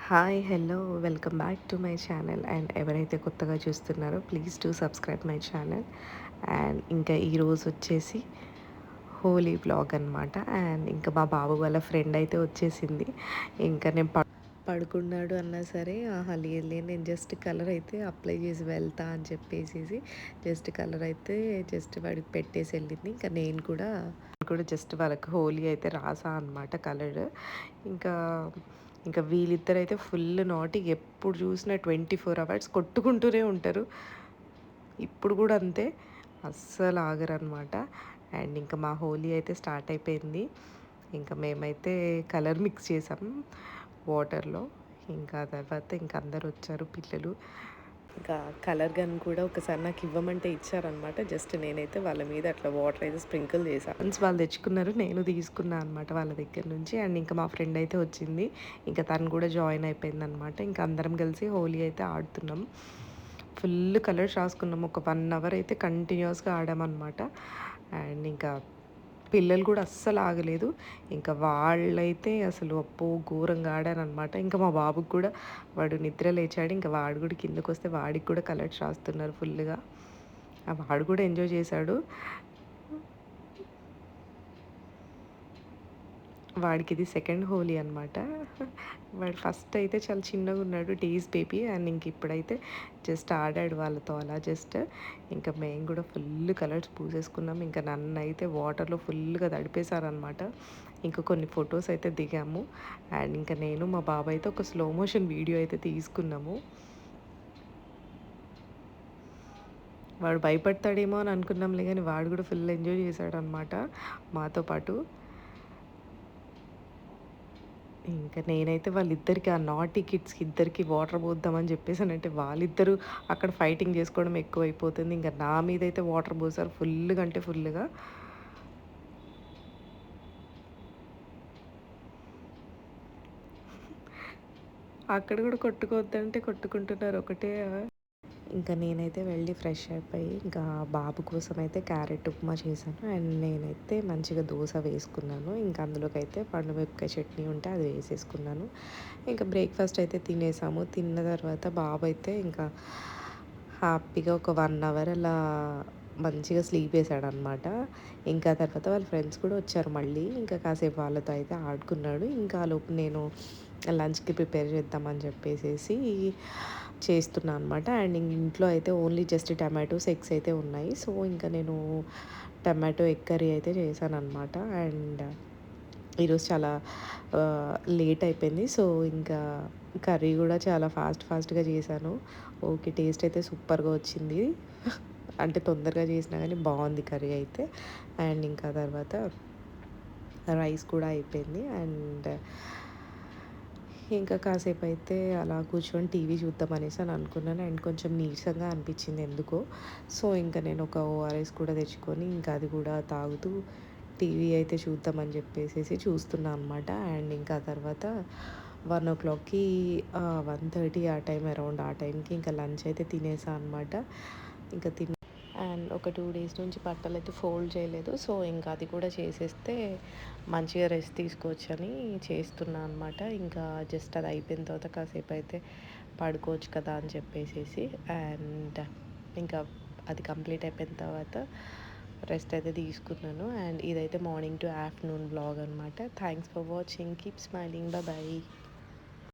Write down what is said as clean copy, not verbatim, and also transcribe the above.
Hi hello welcome back to my channel and ఎవరైతే కొత్తగా చూస్తున్నారో please to subscribe my channel. And ఇంకా ఈరోజు వచ్చేసి హోలీ బ్లాగ్ అనమాట. అండ్ ఇంకా మా బాబు వాళ్ళ ఫ్రెండ్ అయితే వచ్చేసింది. ఇంకా నేను పడుకున్నాడు అన్నా సరే, ఆహా లేదు లేదు నేను జస్ట్ కలర్ అయితే అప్లై చేసి వెళ్తా అని చెప్పేసి జస్ట్ కలర్ అయితే జస్ట్ వాడికి పెట్టేసి వెళ్ళింది. ఇంకా నేను కూడా జస్ట్ వాళ్ళకి హోలీ అయితే రాసా అనమాట కలర్. ఇంకా ఇంకా వీళ్ళిద్దరైతే ఫుల్ నాటి, ఎప్పుడు చూసినా 24 hours కొట్టుకుంటూనే ఉంటారు. ఇప్పుడు కూడా అంతే, అస్సలు ఆగరనమాట. అండ్ ఇంకా మా హోలీ అయితే స్టార్ట్ అయిపోయింది. ఇంకా మేమైతే కలర్ మిక్స్ చేసాం వాటర్లో. ఇంకా తర్వాత ఇంకా అందరు వచ్చారు పిల్లలు. ఇంకా కలర్ గన్ కూడా ఒకసారి నాకు ఇవ్వమంటే ఇచ్చారనమాట. జస్ట్ నేనైతే వాళ్ళ మీద అట్లా వాటర్ అయితే స్ప్రింకిల్ చేశాను. వన్స్ వాళ్ళు తెచ్చుకున్నారు, నేను తీసుకున్నాను అనమాట వాళ్ళ దగ్గర నుంచి. అండ్ ఇంకా మా ఫ్రెండ్ అయితే వచ్చింది, ఇంకా తను కూడా జాయిన్ అయిపోయింది అనమాట. ఇంకా అందరం కలిసి హోలీ అయితే ఆడుతున్నాం. ఫుల్ కలర్స్ రాసుకున్నాం. ఒక 1 hour అయితే కంటిన్యూస్గా ఆడామన్నమాట. అండ్ ఇంకా పిల్లలు కూడా అస్సలు ఆగలేదు. ఇంకా వాళ్ళైతే అసలు అప్పో ఘోరంగా ఆడారనమాట. ఇంకా మా బాబుకి కూడా, వాడు నిద్ర లేచాడు. ఇంకా వాడు కూడా కిందకు వస్తే వాడికి కూడా కలర్స్ రాస్తున్నారు ఫుల్గా. వాడు కూడా ఎంజాయ్ చేశాడు. వాడికి ఇది సెకండ్ హోలీ అనమాట. వాడు ఫస్ట్ అయితే చాలా చిన్నగా ఉన్నాడు, డేస్ బేబీ. అండ్ ఇంక ఇప్పుడైతే జస్ట్ ఆడాడు వాళ్ళతో అలా జస్ట్. ఇంకా మేము కూడా ఫుల్ కలర్స్ పూసేసుకున్నాం. ఇంకా నన్ను అయితే వాటర్లో ఫుల్గా తడిపేశారనమాట. ఇంకా కొన్ని ఫొటోస్ అయితే దిగాము. అండ్ ఇంకా నేను మా బాబాయ్ అయితే ఒక స్లో మోషన్ వీడియో అయితే తీసుకున్నాము. వాడు భయపడతాడేమో అని అనుకున్నాంలే, కానీ వాడు కూడా ఫుల్ ఎంజాయ్ చేశాడు అనమాట మాతో పాటు. ఇంకా నేనైతే వాళ్ళిద్దరికి, ఆ నాటీ కిడ్స్కి ఇద్దరికి వాటర్ పోద్దామని చెప్పేసానంటే వాళ్ళిద్దరూ అక్కడ ఫైటింగ్ చేసుకోవడం ఎక్కువైపోతుంది. ఇంకా నా మీద అయితే వాటర్ పోసారు ఫుల్గా, అంటే ఫుల్గా. అక్కడ కూడా కొట్టుకోవద్దంటే కొట్టుకుంటున్నారు ఒకటే. ఇంకా నేనైతే వెళ్ళి ఫ్రెష్ అయిపోయి ఇంకా బాబు కోసం అయితే క్యారెట్ ఉప్మా చేశాను. అండ్ నేనైతే మంచిగా దోశ వేసుకున్నాను. ఇంకా అందులోకి అయితే పండుమిరపకాయ చట్నీ ఉంటే అది వేసేసుకున్నాను. ఇంకా బ్రేక్ఫాస్ట్ అయితే తినేసాము. తిన్న తర్వాత బాబు అయితే ఇంకా హ్యాపీగా ఒక 1 hour అలా మంచిగా స్లీప్ వేసాడనమాట. ఇంకా తర్వాత వాళ్ళ ఫ్రెండ్స్ కూడా వచ్చారు మళ్ళీ. ఇంకా కాసేపు వాళ్ళతో అయితే ఆడుకున్నాడు. ఇంకా లోపు నేను లంచ్కి ప్రిపేర్ చేద్దామని చెప్పేసి చేస్తున్నా అనమాట. అండ్ ఇంట్లో అయితే ఓన్లీ జస్ట్ టమాటోస్, ఎగ్స్ అయితే ఉన్నాయి. సో ఇంకా నేను టమాటో ఎగ్ కర్రీ అయితే చేశాను అనమాట. అండ్ ఈరోజు చాలా లేట్ అయిపోయింది. సో ఇంకా కర్రీ కూడా చాలా ఫాస్ట్గా చేశాను. ఓకే, టేస్ట్ అయితే సూపర్గా వచ్చింది. అంటే తొందరగా చేసినా కానీ బాగుంది కర్రీ అయితే. అండ్ ఇంకా తర్వాత రైస్ కూడా అయిపోయింది. అండ్ ఇంకా కాసేపు అయితే అలా కూర్చొని టీవీ చూద్దాం అనేసి అని అనుకున్నాను. అండ్ కొంచెం నీరసంగా అనిపించింది ఎందుకో. సో ఇంకా నేను ఒక ఓఆర్ఎస్ కూడా తెచ్చుకొని ఇంకా అది కూడా తాగుతూ టీవీ అయితే చూద్దామని చెప్పేసి చూస్తున్నా అనమాట. అండ్ ఇంకా తర్వాత 1 o'clockకి 1:30 ఆ టైం, అరౌండ్ ఆ టైంకి ఇంకా లంచ్ అయితే తినేసా అనమాట. ఇంకా అండ్ ఒక 2 days నుంచి బట్టలు అయితే ఫోల్డ్ చేయలేదు. సో ఇంకా అది కూడా చేసేస్తే మంచిగా రెస్ట్ తీసుకోవచ్చని చేస్తున్నా అనమాట. ఇంకా జస్ట్ అది అయిపోయిన తర్వాత కాసేపు అయితే పడుకోవచ్చు కదా అని చెప్పేసి. అండ్ ఇంకా అది కంప్లీట్ అయిపోయిన తర్వాత రెస్ట్ అయితే తీసుకున్నాను. అండ్ ఇదైతే మార్నింగ్ టు ఆఫ్టర్నూన్ బ్లాగ్ అనమాట. Thanks for watching, keep smiling, bye.